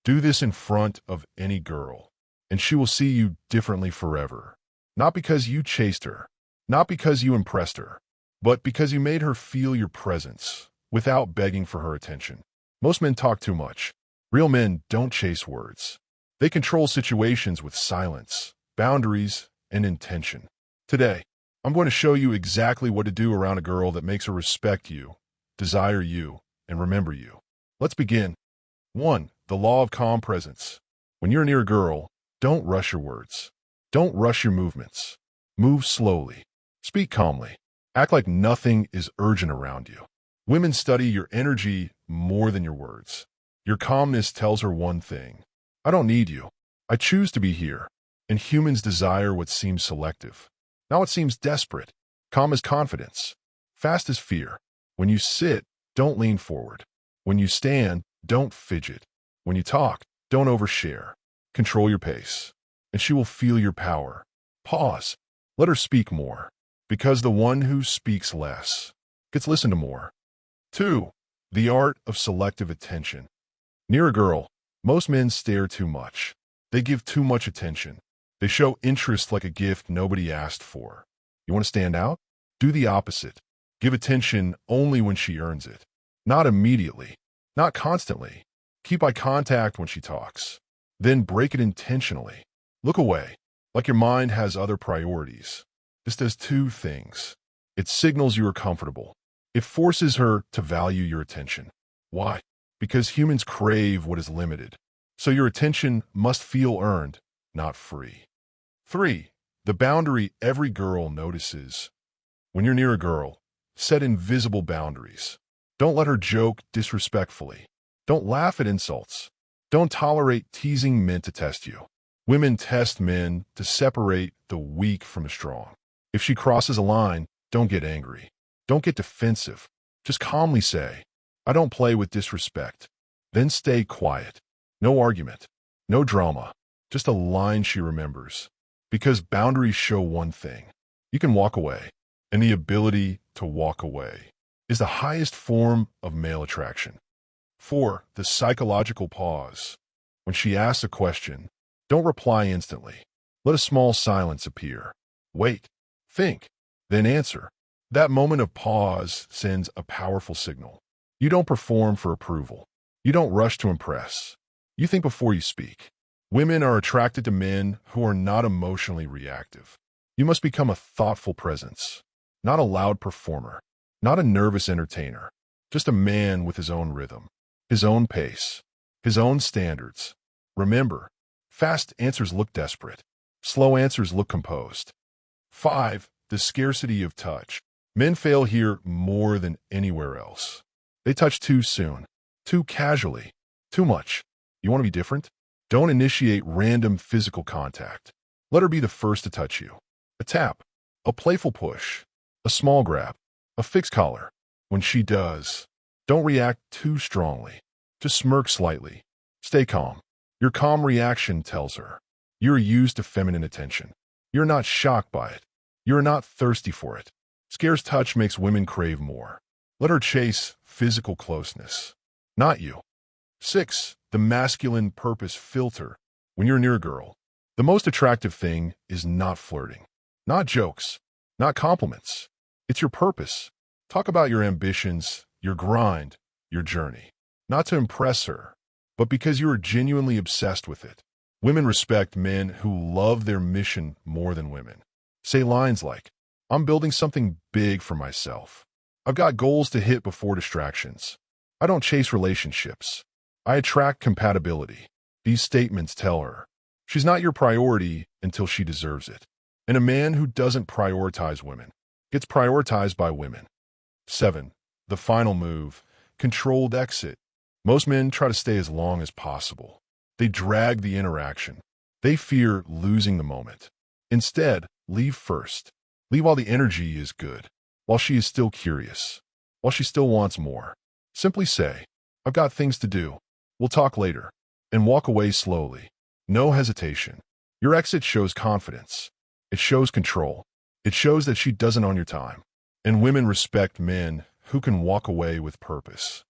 Do this in front of any girl, and she will see you differently forever. Not because you chased her, not because you impressed her, but because you made her feel your presence without begging for her attention. Most men talk too much. Real men don't chase words. They control situations with silence, boundaries, and intention. Today, I'm going to show you exactly what to do around a girl that makes her respect you, desire you, and remember you. Let's begin. 1. The law of calm presence. When you're near a girl, don't rush your words. Don't rush your movements. Move slowly. Speak calmly. Act like nothing is urgent around you. Women study your energy more than your words. Your calmness tells her one thing. I don't need you. I choose to be here. And humans desire what seems selective, not what seems desperate. Calm is confidence. Fast is fear. When you sit, don't lean forward. When you stand, don't fidget. When you talk, don't overshare. Control your pace, and she will feel your power. Pause. Let her speak more, because the one who speaks less gets listened to more. 2. The art of selective attention. Near a girl, most men stare too much. They give too much attention. They show interest like a gift nobody asked for. You want to stand out? Do the opposite. Give attention only when she earns it. Not immediately. Not constantly. Keep eye contact when she talks. Then break it intentionally. Look away, like your mind has other priorities. This does two things. It signals you are comfortable. It forces her to value your attention. Why? Because humans crave what is limited. So your attention must feel earned, not free. 3. The boundary every girl notices. When you're near a girl, set invisible boundaries. Don't let her joke disrespectfully. Don't laugh at insults. Don't tolerate teasing meant to test you. Women test men to separate the weak from the strong. If she crosses a line, don't get angry. Don't get defensive. Just calmly say, I don't play with disrespect. Then stay quiet. No argument. No drama. Just a line she remembers. Because boundaries show one thing. You can walk away. And the ability to walk away is the highest form of male attraction. 4. The psychological pause. When she asks a question, don't reply instantly. Let a small silence appear. Wait. Think. Then answer. That moment of pause sends a powerful signal. You don't perform for approval. You don't rush to impress. You think before you speak. Women are attracted to men who are not emotionally reactive. You must become a thoughtful presence, not a loud performer, not a nervous entertainer, just a man with his own rhythm, his own pace, his own standards. Remember, fast answers look desperate. Slow answers look composed. 5. The scarcity of touch. Men fail here more than anywhere else. They touch too soon, too casually, too much. You want to be different? Don't initiate random physical contact. Let her be the first to touch you. A tap, a playful push, a small grab, a fixed collar. When she does, don't react too strongly. Just smirk slightly. Stay calm. Your calm reaction tells her you're used to feminine attention. You're not shocked by it. You're not thirsty for it. Scarce touch makes women crave more. Let her chase physical closeness, not you. 6. The masculine purpose filter. When you're near a girl, the most attractive thing is not flirting, not jokes, not compliments. It's your purpose. Talk about your ambitions, your grind, your journey. Not to impress her, but because you are genuinely obsessed with it. Women respect men who love their mission more than women. Say lines like, I'm building something big for myself. I've got goals to hit before distractions. I don't chase relationships. I attract compatibility. These statements tell her she's not your priority until she deserves it. And a man who doesn't prioritize women gets prioritized by women. 7. The final move, controlled exit. Most men try to stay as long as possible. They drag the interaction. They fear losing the moment. Instead, leave first. Leave while the energy is good, while she is still curious, while she still wants more. Simply say, I've got things to do. We'll talk later. And walk away slowly. No hesitation. Your exit shows confidence. It shows control. It shows that she doesn't own your time. And women respect men who can walk away with purpose.